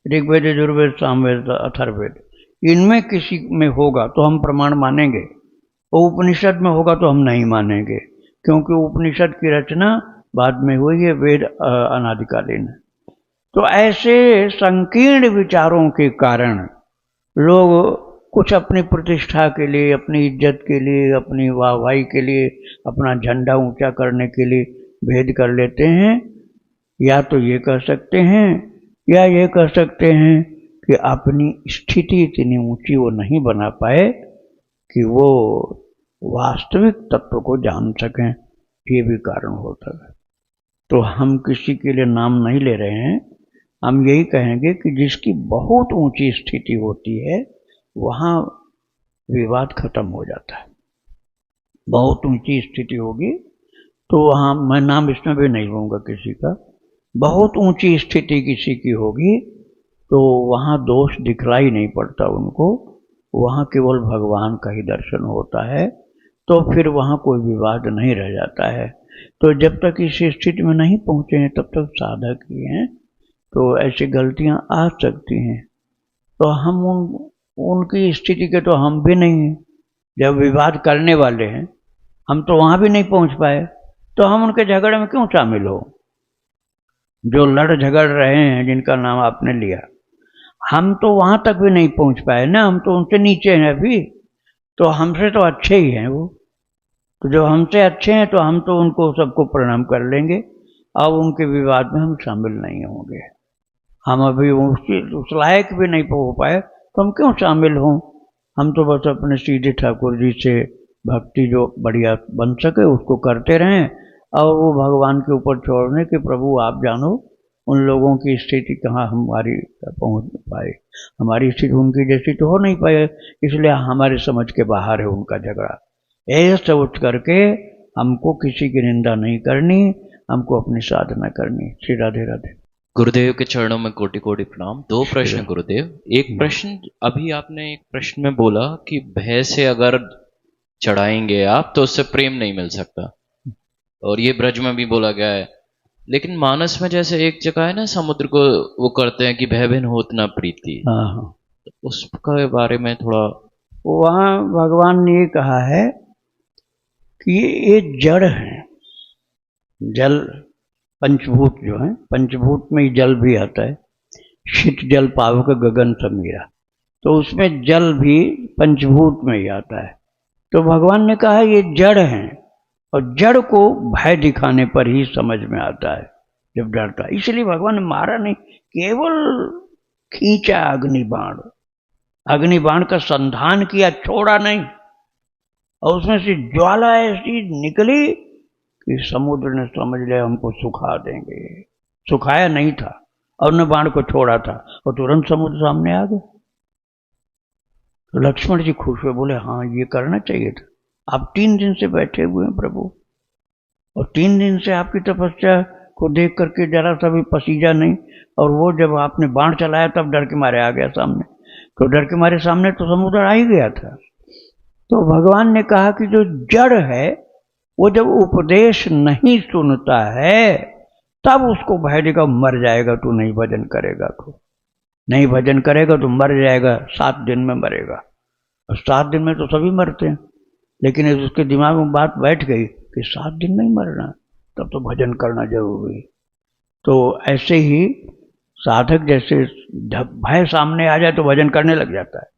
ऋग्वेद यजुर्वेद सामवेद अथर्ववेद, इनमें किसी में होगा तो हम प्रमाण मानेंगे, और उपनिषद में होगा तो हम नहीं मानेंगे, क्योंकि उपनिषद की रचना बाद में हुई है, वेद अनादिकालीन है। तो ऐसे संकीर्ण विचारों के कारण लोग कुछ अपनी प्रतिष्ठा के लिए, अपनी इज्जत के लिए, अपनी वाहवाही के लिए, अपना झंडा ऊंचा करने के लिए भेद कर लेते हैं। या तो ये कह सकते हैं या ये कह सकते हैं कि अपनी स्थिति इतनी ऊंची वो नहीं बना पाए कि वो वास्तविक तत्व को जान सकें, ये भी कारण होता है। तो हम किसी के लिए नाम नहीं ले रहे हैं, हम यही कहेंगे कि जिसकी बहुत ऊंची स्थिति होती है वहाँ विवाद खत्म हो जाता है। बहुत ऊंची स्थिति होगी तो वहाँ, मैं नाम इसमें भी नहीं लूँगा किसी का, बहुत ऊंची स्थिति किसी की होगी तो वहाँ दोष दिखलाई नहीं पड़ता उनको, वहाँ केवल भगवान का ही दर्शन होता है, तो फिर वहाँ कोई विवाद नहीं रह जाता है। तो जब तक इस स्थिति में नहीं पहुँचे हैं तब तक साधक ही हैं, तो ऐसी गलतियाँ आ सकती हैं। तो हम उनकी स्थिति के तो हम भी नहीं हैं, जब विवाद करने वाले हैं हम तो वहाँ भी नहीं पहुँच पाए, तो हम उनके झगड़े में क्यों शामिल हो। जो लड़ झगड़ रहे हैं, जिनका नाम आपने लिया, हम तो वहां तक भी नहीं पहुंच पाए ना, हम तो उनसे नीचे हैं अभी, तो हमसे तो अच्छे ही हैं वो। तो जो हमसे अच्छे हैं तो हम तो उनको सबको प्रणाम कर लेंगे, अब उनके विवाद में हम शामिल नहीं होंगे। हम अभी उस लायक भी नहीं हो पाए तो हम क्यों शामिल हों। हम तो बस अपने सीधे ठाकुर जी से भक्ति जो बढ़िया बन सके उसको करते रहें, और वो भगवान के ऊपर छोड़ने कि प्रभु आप जानो उन लोगों की स्थिति कहाँ हमारी पहुंच पाए। हमारी स्थिति उनकी जैसी तो हो नहीं पाए, इसलिए हमारे समझ के बाहर है उनका झगड़ा। ऐसे सोच करके हमको किसी की निंदा नहीं करनी, हमको अपनी साधना करनी। श्री राधे राधे। गुरुदेव के चरणों में कोटि कोटि प्रणाम। दो प्रश्न गुरुदेव। एक प्रश्न, अभी आपने एक प्रश्न में बोला कि भय से अगर चढ़ाएंगे आप तो उससे प्रेम नहीं मिल सकता, और ये ब्रज में भी बोला गया है। लेकिन मानस में जैसे एक जगह है ना, समुद्र को वो करते हैं कि भय भिन्न होत न प्रीति, हाँ, उसके बारे में थोड़ा। वहाँ भगवान ने ये कहा है कि ये जड़ है, जल पंचभूत जो है, पंचभूत में ही जल भी आता है। शीत जल पावक गगन समीरा, तो उसमें जल भी पंचभूत में ही आता है। तो भगवान ने कहा ये जड़ है, और जड़ को भय दिखाने पर ही समझ में आता है जब डरता है। इसलिए भगवान ने मारा नहीं, केवल खींचा अग्निबाण, अग्निबाण का संधान किया, छोड़ा नहीं, और उसमें से ज्वाला ऐसी निकली कि समुद्र ने समझ लिया हमको सुखा देंगे। सुखाया नहीं था, और न बाण को छोड़ा था, और तुरंत समुद्र सामने आ गया। तो लक्ष्मण जी खुश हुए, बोले हाँ ये करना चाहिए था। आप 3 दिन से बैठे हुए हैं प्रभु, और 3 दिन से आपकी तपस्या को देख करके जरा सा भी पसीजा नहीं, और वो जब आपने बाण चलाया तब डर के मारे आ गया सामने। तो डर के मारे सामने तो समुद्र आ ही गया था। तो भगवान ने कहा कि जो जड़ है वो जब उपदेश नहीं सुनता है तब उसको भय देगा, मर जाएगा तू नहीं भजन करेगा, तो नहीं भजन करेगा तो मर जाएगा, 7 दिन में मरेगा। और 7 दिन में तो सभी मरते हैं, लेकिन उसके दिमाग में बात बैठ गई कि 7 दिन नहीं मरना, तब तो भजन करना जरूरी। तो ऐसे ही साधक जैसे भय सामने आ जाए तो भजन करने लग जाता है,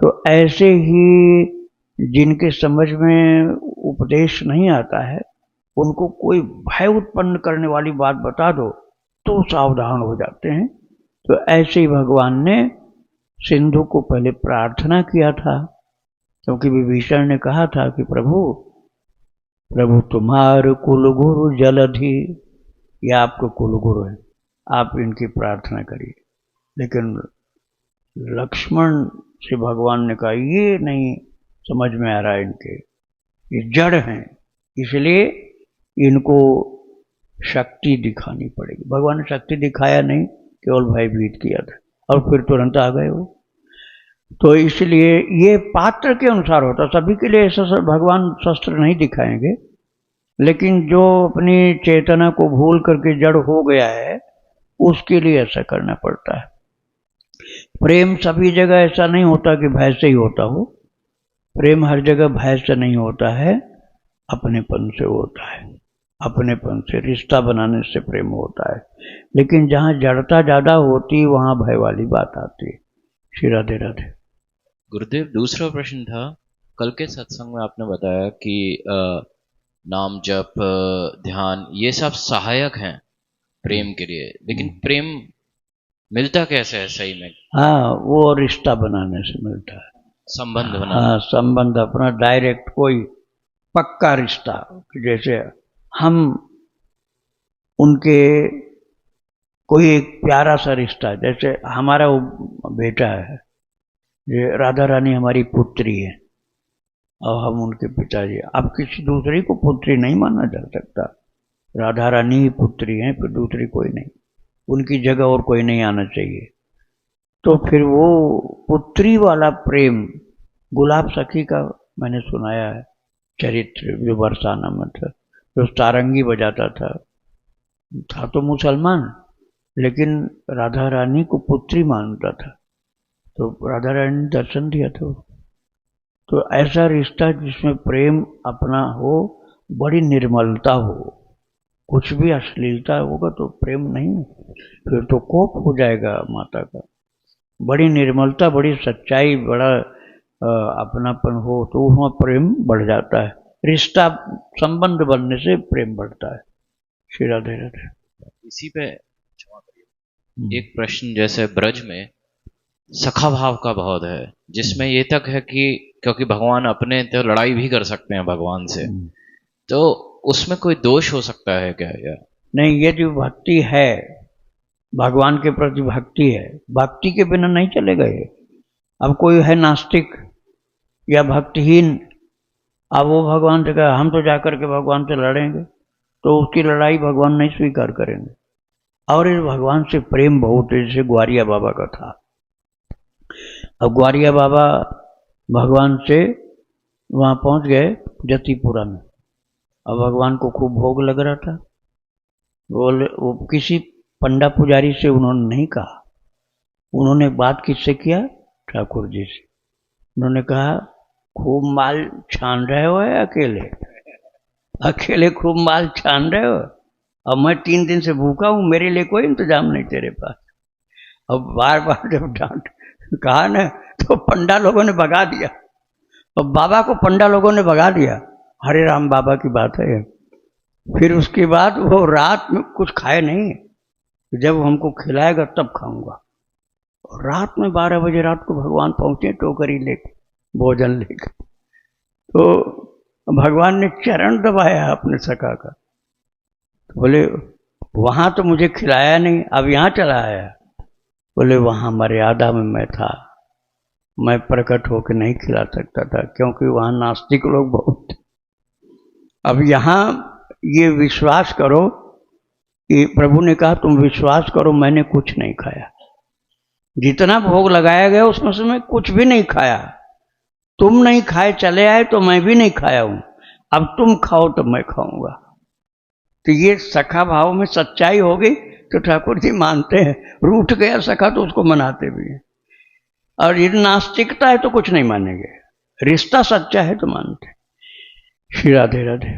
तो ऐसे ही जिनके समझ में उपदेश नहीं आता है उनको कोई भय उत्पन्न करने वाली बात बता दो तो सावधान हो जाते हैं। तो ऐसे ही भगवान ने सिंधु को पहले प्रार्थना किया था, क्योंकि विभीषण ने कहा था कि प्रभु प्रभु तुम्हार कुलगुरु जलधि, ये आपको कुलगुरु है, आप इनकी प्रार्थना करिए। लेकिन लक्ष्मण से भगवान ने कहा ये नहीं समझ में आ रहा है, इनके ये जड़ हैं, इसलिए इनको शक्ति दिखानी पड़ेगी। भगवान ने शक्ति दिखाया नहीं, केवल भयभीत किया था, और फिर तुरंत आ गए वो। तो इसलिए ये पात्र के अनुसार होता, सभी के लिए ऐसा भगवान शस्त्र नहीं दिखाएंगे, लेकिन जो अपनी चेतना को भूल करके जड़ हो गया है उसके लिए ऐसा करना पड़ता है। प्रेम सभी जगह ऐसा नहीं होता कि भय से ही होता हो, प्रेम हर जगह भय से नहीं होता है, अपनेपन से होता है, अपनेपन से, रिश्ता बनाने से प्रेम होता है। लेकिन जहाँ जड़ता ज्यादा होती वहाँ भय वाली बात आती है। श्री राधे राधे। गुरुदेव दूसरा प्रश्न था, कल के सत्संग में आपने बताया कि नाम जप ध्यान ये सब सहायक हैं प्रेम के लिए, लेकिन प्रेम मिलता कैसे है सही में? हाँ, वो रिश्ता बनाने से मिलता है, संबंध बना। हाँ, संबंध अपना डायरेक्ट, कोई पक्का रिश्ता। जैसे हम उनके कोई एक प्यारा सा रिश्ता, जैसे हमारा वो बेटा है, ये राधा रानी हमारी पुत्री है और हम उनके पिताजी। अब किसी दूसरी को पुत्री नहीं माना जा सकता, राधा रानी ही पुत्री हैं, फिर दूसरी कोई नहीं, उनकी जगह और कोई नहीं आना चाहिए। तो फिर वो पुत्री वाला प्रेम, गुलाब सखी का मैंने सुनाया है चरित्र, जो बरसाना में था, जो सारंगी बजाता था तो मुसलमान, लेकिन राधा रानी को पुत्री मानता था, तो राधा रानी ने दर्शन दिया था। तो ऐसा रिश्ता जिसमें प्रेम अपना हो, बड़ी निर्मलता हो, कुछ भी अश्लीलता होगा तो प्रेम नहीं, फिर तो कोप हो जाएगा माता का। बड़ी निर्मलता, बड़ी सच्चाई, बड़ा अपनापन हो तो वहाँ प्रेम बढ़ जाता है। रिश्ता संबंध बनने से प्रेम बढ़ता है। श्री राधे राधे। इसी पे क्षमा करिए, एक प्रश्न, जैसे ब्रज में सखा भाव का बहुत है, जिसमें ये तक है कि क्योंकि भगवान अपने तो लड़ाई भी कर सकते हैं भगवान से, तो उसमें कोई दोष हो सकता है क्या यार? नहीं, ये जो भक्ति है, भगवान के प्रति भक्ति है, भक्ति के बिना नहीं चलेगा ये। अब कोई है नास्तिक या भक्तिहीन, अब वो भगवान से कहा हम तो जाकर के भगवान से लड़ेंगे, तो उसकी लड़ाई भगवान नहीं स्वीकार करेंगे। और इस भगवान से प्रेम बहुत है, जैसे ग्वारिया बाबा का था। अब ग्वारिया बाबा भगवान से वहाँ पहुँच गए जतीपुरा में। अब भगवान को खूब भोग लग रहा था। वो किसी पंडा पुजारी से उन्होंने नहीं कहा, उन्होंने बात किससे किया? ठाकुर जी से। उन्होंने कहा खूब माल छान रहे हो है अकेले खूब माल छान रहे हो, अब मैं 3 दिन से भूखा हूं, मेरे लिए कोई इंतजाम नहीं तेरे पास। अब बार बार जब डांट कहा ना तो पंडा लोगों ने भगा दिया। अब बाबा को पंडा लोगों ने भगा दिया। हरे राम बाबा की बात है। फिर उसके बाद वो रात में कुछ खाए नहीं, जब हमको खिलाएगा तब खाऊंगा। और रात में 12 बजे रात को भगवान पहुंचे टोकरी लेके, भोजन लेकर। तो भगवान ने चरण दबाया अपने सखा का, तो बोले वहां तो मुझे खिलाया नहीं, अब यहाँ चला आया। बोले वहां मर्यादा में मैं था, मैं प्रकट होकर नहीं खिला सकता था, क्योंकि वहां नास्तिक लोग बहुत थे। अब यहाँ ये विश्वास करो कि प्रभु ने कहा तुम विश्वास करो मैंने कुछ नहीं खाया, जितना भोग लगाया गया उसमें से मैं कुछ भी नहीं खाया। तुम नहीं खाए चले आए तो मैं भी नहीं खाया हूं, अब तुम खाओ तो मैं खाऊंगा। तो ये सखा भाव में सच्चाई हो गई तो ठाकुर जी मानते हैं। रूठ गया सखा तो उसको मनाते भी हैं। और ये नास्तिकता है तो कुछ नहीं मानेंगे, रिश्ता सच्चा है तो मानते। श्री राधे राधे।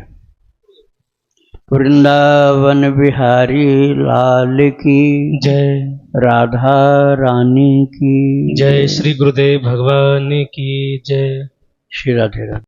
वृंदावन बिहारी लाल की जय। राधा रानी की जय। श्री गुरुदेव भगवान की जय। श्री राधे राधे।